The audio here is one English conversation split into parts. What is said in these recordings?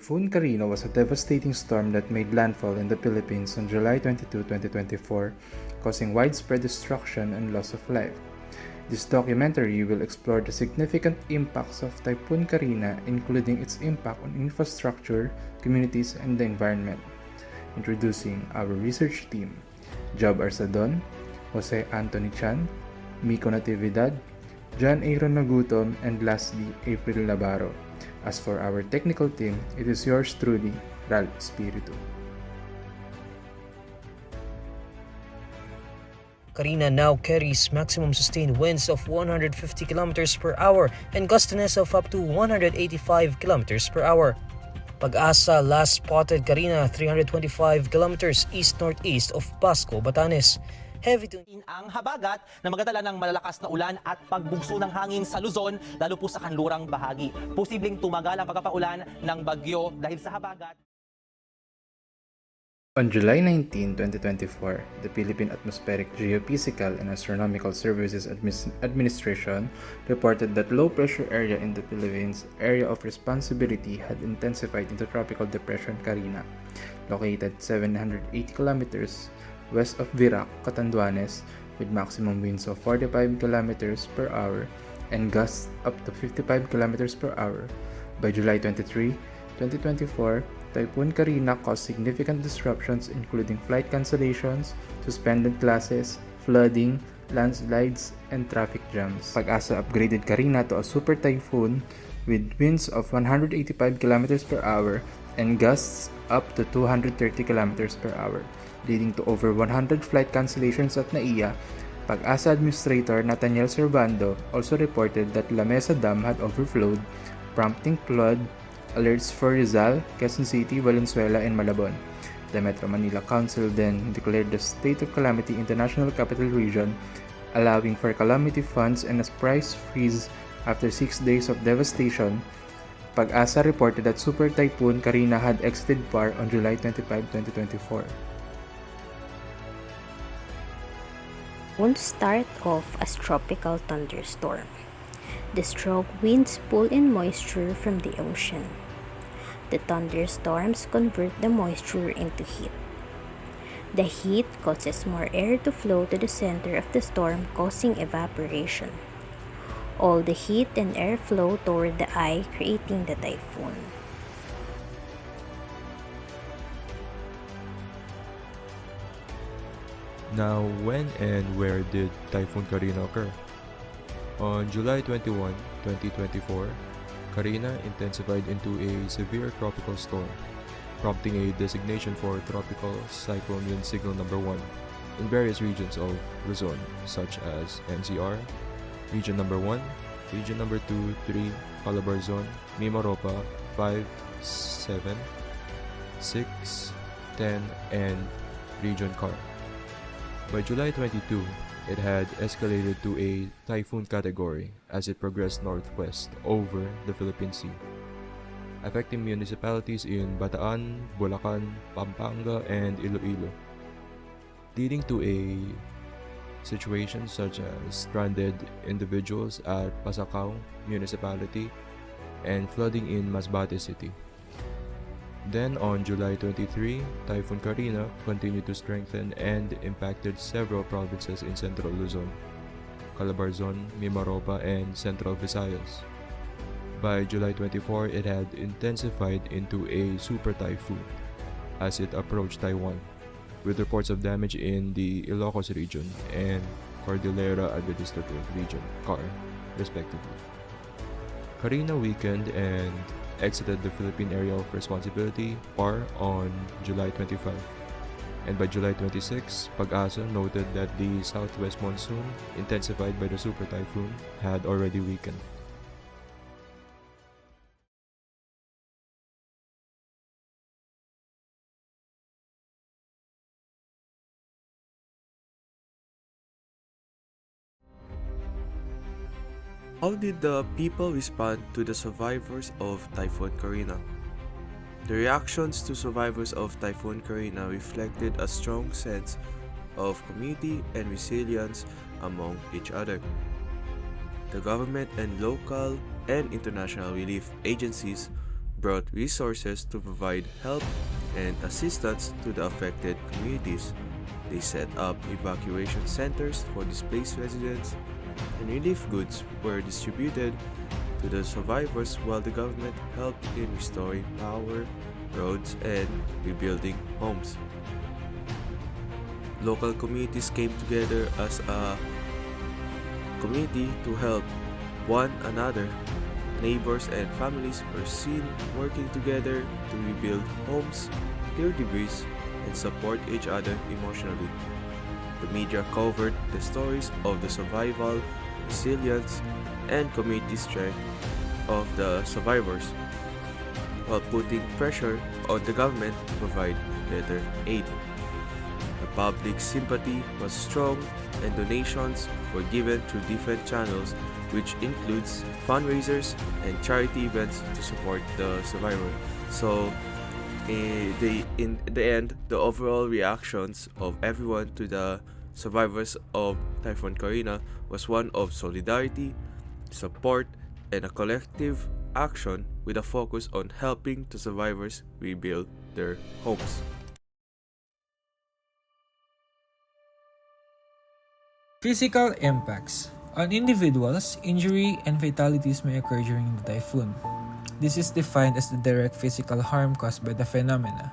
Typhoon Carina was a devastating storm that made landfall in the Philippines on July 22, 2024, causing widespread destruction and loss of life. This documentary will explore the significant impacts of Typhoon Carina, including its impact on infrastructure, communities, and the environment. Introducing our research team, Job Arsadon, Jose Anthony Chan, Miko Natividad, John Aaron Nagutom, and lastly, April Navarro. As for our technical team, it is yours truly, Ralph Espiritu. Carina now carries maximum sustained winds of 150 km per hour and gustiness of up to 185 km per hour. Pag-asa last spotted Carina 325 km east-northeast of Pasco, Batanes. Heavy to ang habagat na magdadala ng malalakas na ulan at pagbugso ng hangin sa Luzon, lalo po sa kanlurang bahagi. Posibleng tumagal ang pagpapaulan ng bagyo dahil sa habagat. On July 19, 2024, the Philippine Atmospheric, Geophysical and Astronomical Services Administration reported that low-pressure area in the Philippines' area of responsibility had intensified into Tropical Depression Carina, located 780 kilometers west of Virac, Catanduanes, with maximum winds of 45 km per hour and gusts up to 55 km per hour. By July 23, 2024, Typhoon Carina caused significant disruptions including flight cancellations, suspended classes, flooding, landslides, and traffic jams. Pag-asa upgraded Carina to a super typhoon with winds of 185 km per hour and gusts up to 230 km per hour, leading to over 100 flight cancellations at NAIA. Pag-asa Administrator Nathaniel Servando also reported that La Mesa Dam had overflowed, prompting flood alerts for Rizal, Quezon City, Valenzuela, and Malabon. The Metro Manila Council then declared the state of calamity in the National Capital Region, allowing for calamity funds and a price freeze after 6 days of devastation. Pag-asa reported that Super Typhoon Carina had exited PAR on July 25, 2024. Won't start off as tropical thunderstorm. The strong winds pull in moisture from the ocean. The thunderstorms convert the moisture into heat. The heat causes more air to flow to the center of the storm, causing evaporation. All the heat and air flow toward the eye, creating the typhoon. Now, when and where did Typhoon Carina occur? On July 21, 2024, Carina intensified into a severe tropical storm, prompting a designation for Tropical Cyclone Wind Signal Number 1 in various regions of Luzon, such as NCR, Region Number 1, Region Number 2, 3, Calabarzon, Mimaropa, 5, 7, 6, 10, and Region Car. By July 22, it had escalated to a typhoon category as it progressed northwest over the Philippine Sea, affecting municipalities in Bataan, Bulacan, Pampanga, and Iloilo, leading to a situation such as stranded individuals at Pasacao Municipality and flooding in Masbate City. Then on July 23, Typhoon Carina continued to strengthen and impacted several provinces in Central Luzon, Calabarzon, Mimaropa, and Central Visayas. By July 24, it had intensified into a super typhoon as it approached Taiwan, with reports of damage in the Ilocos region and Cordillera Administrative Region, CAR, respectively. Carina weakened and exited the Philippine Area of Responsibility, PAR, on July 25. And by July 26, Pag-asa noted that the southwest monsoon, intensified by the super typhoon, had already weakened. How did the people respond to the survivors of Typhoon Carina? The reactions to survivors of Typhoon Carina reflected a strong sense of community and resilience among each other. The government and local and international relief agencies brought resources to provide help and assistance to the affected communities. They set up evacuation centers for displaced residents, and relief goods were distributed to the survivors while the government helped in restoring power, roads, and rebuilding homes. Local communities came together as a community to help one another. Neighbors and families were seen working together to rebuild homes, clear debris, and support each other emotionally. The media covered the stories of the survival, resilience, and community strength of the survivors, while putting pressure on the government to provide better aid. The public sympathy was strong, and donations were given through different channels, which includes fundraisers and charity events to support the survivor. So, in the end, the overall reactions of everyone to the survivors of Typhoon Karina was one of solidarity, support, and a collective action with a focus on helping the survivors rebuild their homes. Physical impacts. On individuals, injury and fatalities may occur during the typhoon. This is defined as the direct physical harm caused by the phenomena.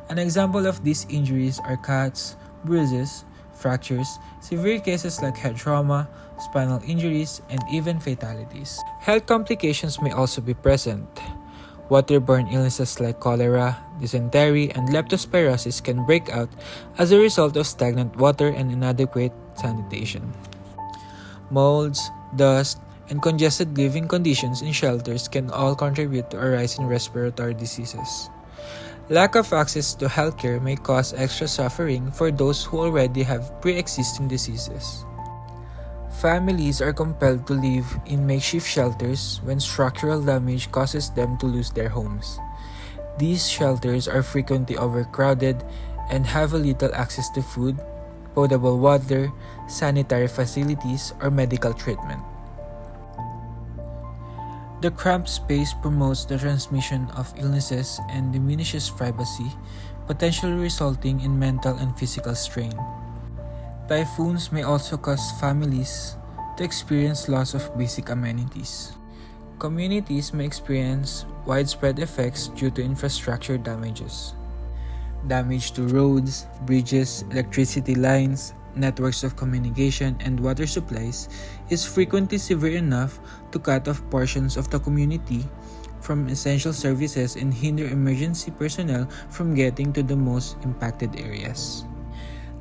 An example of these injuries are cuts, bruises, fractures, severe cases like head trauma, spinal injuries, and even fatalities. Health complications may also be present. Waterborne illnesses like cholera, dysentery, and leptospirosis can break out as a result of stagnant water and inadequate sanitation. Molds, dust, and congested living conditions in shelters can all contribute to a rise in respiratory diseases. Lack of access to healthcare may cause extra suffering for those who already have pre-existing diseases. Families are compelled to live in makeshift shelters when structural damage causes them to lose their homes. These shelters are frequently overcrowded and have little access to food, potable water, sanitary facilities, or medical treatment. The cramped space promotes the transmission of illnesses and diminishes privacy, potentially resulting in mental and physical strain. Typhoons may also cause families to experience loss of basic amenities. Communities may experience widespread effects due to infrastructure damages. Damage to roads, bridges, electricity lines, networks of communication, and water supplies is frequently severe enough to cut off portions of the community from essential services and hinder emergency personnel from getting to the most impacted areas.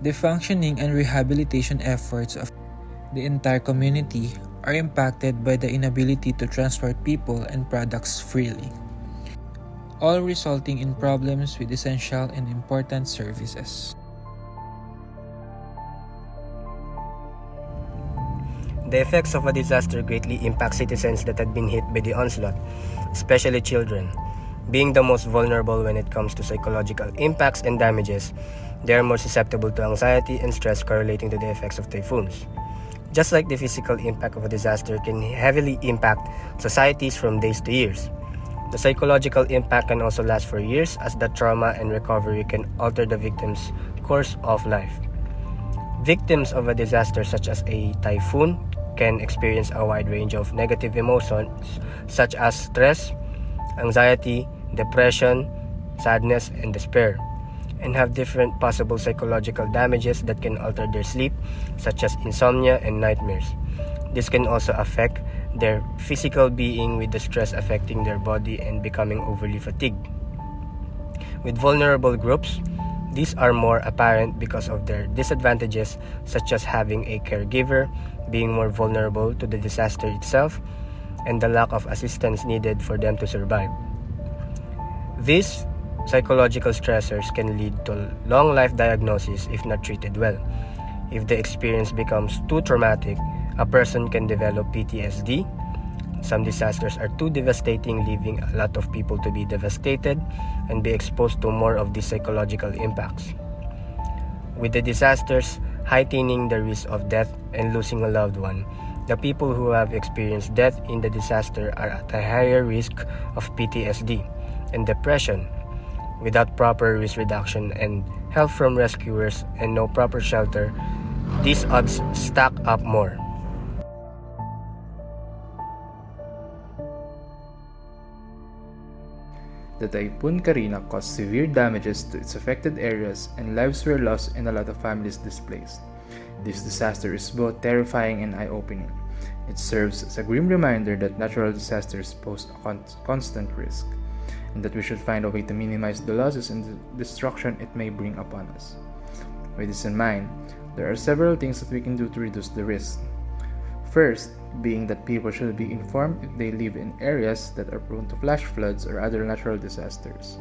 The functioning and rehabilitation efforts of the entire community are impacted by the inability to transport people and products freely, all resulting in problems with essential and important services. The effects of a disaster greatly impact citizens that had been hit by the onslaught, especially children. Being the most vulnerable when it comes to psychological impacts and damages, they are more susceptible to anxiety and stress correlating to the effects of typhoons. Just like the physical impact of a disaster can heavily impact societies from days to years, the psychological impact can also last for years, as the trauma and recovery can alter the victim's course of life. Victims of a disaster such as a typhoon can experience a wide range of negative emotions such as stress, anxiety, depression, sadness, and despair, and have different possible psychological damages that can alter their sleep, such as insomnia and nightmares. This can also affect their physical being, with the stress affecting their body and becoming overly fatigued. With vulnerable groups, these are more apparent because of their disadvantages, such as having a caregiver, being more vulnerable to the disaster itself, and the lack of assistance needed for them to survive. These psychological stressors can lead to long life diagnosis if not treated well. If the experience becomes too traumatic, a person can develop PTSD. Some disasters are too devastating, leaving a lot of people to be devastated and be exposed to more of these psychological impacts. With the disasters heightening the risk of death and losing a loved one, The people who have experienced death in the disaster are at a higher risk of PTSD and depression. Without proper risk reduction and help from rescuers and no proper shelter, these odds stack up more. The Typhoon Karina caused severe damages to its affected areas and lives were lost and a lot of families displaced. This disaster is both terrifying and eye-opening. It serves as a grim reminder that natural disasters pose a constant risk, and that we should find a way to minimize the losses and the destruction it may bring upon us. With this in mind, there are several things that we can do to reduce the risk. First, being that people should be informed if they live in areas that are prone to flash floods or other natural disasters.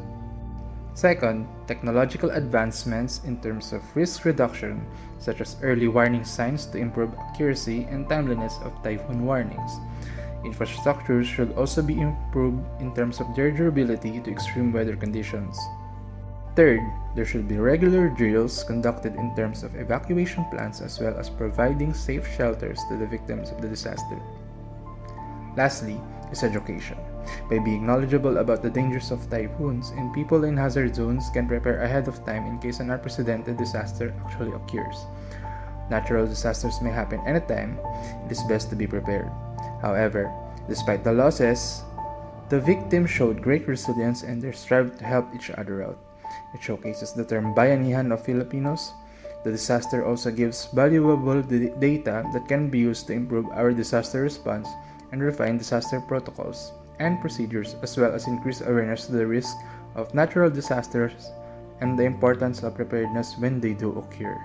Second, technological advancements in terms of risk reduction, such as early warning signs to improve accuracy and timeliness of typhoon warnings. Infrastructures should also be improved in terms of their durability to extreme weather conditions. Third, there should be regular drills conducted in terms of evacuation plans as well as providing safe shelters to the victims of the disaster. Lastly is education. By being knowledgeable about the dangers of typhoons, and people in hazard zones can prepare ahead of time in case an unprecedented disaster actually occurs. Natural disasters may happen anytime. It is best to be prepared. However, despite the losses, the victims showed great resilience and they strived to help each other out. It showcases the term bayanihan of Filipinos. The disaster also gives valuable data that can be used to improve our disaster response and refine disaster protocols and procedures, as well as increase awareness to the risk of natural disasters and the importance of preparedness when they do occur.